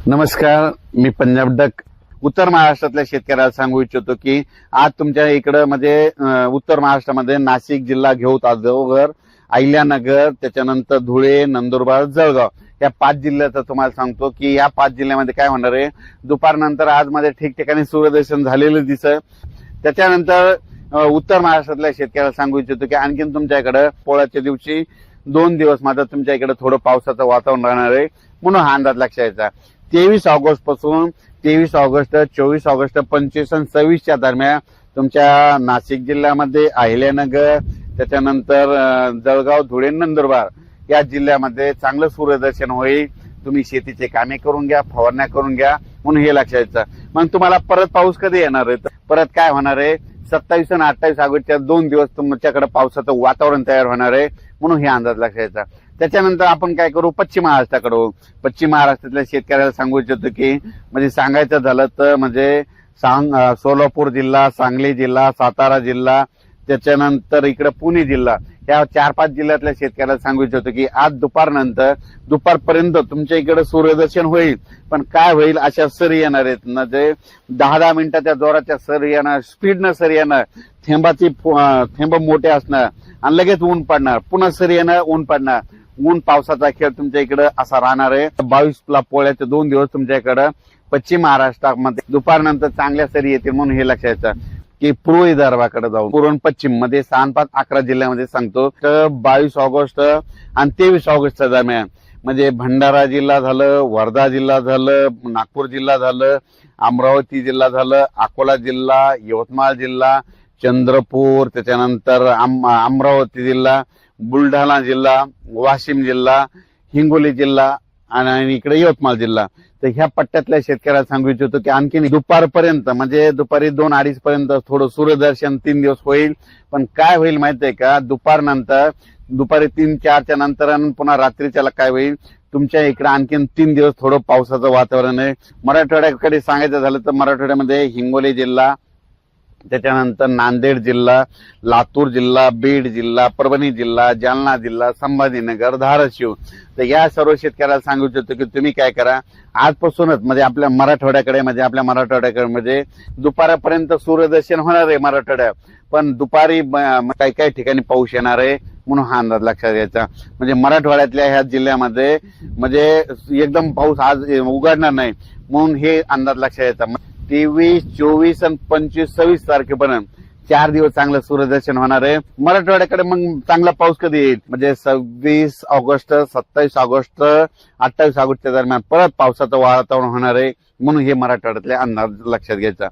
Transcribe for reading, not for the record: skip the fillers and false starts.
नमस्कार, मी पंजाब डक उत्तर महाराष्ट्रातल्या शेतकऱ्याला सांगू इच्छितो की आज तुमच्या इकडं म्हणजे उत्तर महाराष्ट्रामध्ये नाशिक जिल्हा, घेऊ तासगाव, अहिल्यानगर, त्याच्यानंतर धुळे, नंदुरबार, जळगाव या 5 जिल्ह्याचं तुम्हाला सांगतो की या 5 जिल्ह्यामध्ये काय होणार आहे. दुपारनंतर आज मध्ये ठिकठिकाणी सूर्यदर्शन झालेलं दिसत. त्याच्यानंतर उत्तर महाराष्ट्रातल्या शेतकऱ्याला सांगू इच्छितो की आणखीन तुमच्या इकडे पोळ्याच्या दिवशी 2 दिवस मात्र तुमच्या इकडे थोडं पावसाचं वातावरण राहणार आहे, म्हणून हा अंदाज लक्षात घ्यायचा. 23 ऑगस्ट पासून 23 ऑगस्ट, 24 ऑगस्ट, 25 आणि 26च्या दरम्यान तुमच्या नाशिक जिल्ह्यामध्ये अहिल्यानगर, त्याच्यानंतर जळगाव, धुळे, नंदुरबार या जिल्ह्यामध्ये चांगलं सूर्यदर्शन होईल. तुम्ही शेतीचे कामे करून घ्या, फवारण्या करून घ्या, म्हणून हे लक्षात घ्यायचं. मग तुम्हाला परत पाऊस कधी येणार आहे? परत काय होणार आहे, 27 आणि 28 ऑगस्टच्या 2 दिवस तुमच्याकडे पावसाचं वातावरण तयार होणार आहे, म्हणून हे अंदाज लक्षात घ्यायचा. त्याच्यानंतर आपण काय करू, पश्चिम महाराष्ट्राकडे. पश्चिम महाराष्ट्रातल्या शेतकऱ्याला सांगू इच्छितो की म्हणजे सांगायचं झालं तर म्हणजे सोलापूर जिल्हा, सांगली जिल्हा, सातारा जिल्हा, त्याच्यानंतर इकडे पुणे जिल्हा, या 4-5 जिल्ह्यातल्या शेतकऱ्याला सांगू इच्छितो की आज दुपारपर्यंत तुमच्या इकडे सूर्यदर्शन होईल. पण काय होईल, अशा सरी येणार आहेत ना, जे 10-10 मिनिटाच्या जोराच्या सरी येणार, स्पीडनं सरी येणार, थेंब मोठे असणार आणि लगेच ऊन पडणार, पुन्हा सरी येणार, ऊन पडणार. ऊन पावसाचा खेळ तुमच्या इकडे असा राहणार आहे. 22ला पोळ्याचे 2 दिवस तुमच्या इकडे पश्चिम महाराष्ट्रामध्ये दुपारनंतर चांगल्या सरी येतील, म्हणून हे लक्षात घ्यायचं की पूर्व विदर्भाकडे जाऊ. पूर्व पश्चिम मध्ये 6-5-11 जिल्ह्यामध्ये सांगतो. तर 22 ऑगस्ट आणि 23 ऑगस्टच्या दरम्यान म्हणजे भंडारा जिल्हा झालं, वर्धा जिल्हा झालं, नागपूर जिल्हा झालं, अमरावती जिल्हा झालं, अकोला जिल्हा, यवतमाळ जिल्हा, चंद्रपूर, त्याच्यानंतर अमरावती जिल्हा, बुलढाणा जिल्हा, वाशिम जिल्हा, हिंगोली जिल्हा आणि इकडे यवतमाळ जिल्हा. तर ह्या पट्ट्यातल्या शेतकऱ्याला सांगू इच्छितो की आणखी दुपारपर्यंत म्हणजे दुपारी 2-2:30 पर्यंत थोडं सूर्यदर्शन 3 दिवस होईल. पण काय होईल माहितीये का, दुपारी 3-4च्या नंतर पुन्हा रात्रीच्याला काय होईल, तुमच्या इकडे आणखीन 3 दिवस थोडं पावसाचं वातावरण आहे. मराठवाड्याकडे सांगायचं झालं तर मराठवाड्यामध्ये हिंगोली जिल्हा, त्याच्यानंतर नांदेड जिल्हा, लातूर जिल्हा, बीड जिल्हा, परभणी जिल्हा, जालना जिल्हा, संभाजीनगर, धाराशिव. तर या सर्व शेतकऱ्याला सांगू इच्छितो की तुम्ही काय करा, आजपासूनच म्हणजे आपल्या मराठवाड्याकडे म्हणजे दुपारपर्यंत सूर्यदर्शन होणार आहे मराठवाड्यात, पण दुपारी काही काही ठिकाणी पाऊस येणार आहे, म्हणून हा अंदाज लक्षात घ्यायचा. म्हणजे मराठवाड्यातल्या ह्या जिल्ह्यामध्ये म्हणजे एकदम पाऊस आज उघडणार नाही, म्हणून हे अंदाज लक्षात घ्यायचा. 23, 24 आणि 25, 26 तारखेपर्यंत 4 दिवस चांगलं सूर्यदर्शन होणार आहे. मराठवाड्याकडे मग चांगला पाऊस कधी येईल म्हणजे 26 ऑगस्ट, 27 ऑगस्ट, 28 ऑगस्टच्या दरम्यान परत पावसाचं वातावरण होणार आहे, म्हणून हे मराठवाड्यातले अंदाज लक्षात घ्यायचा.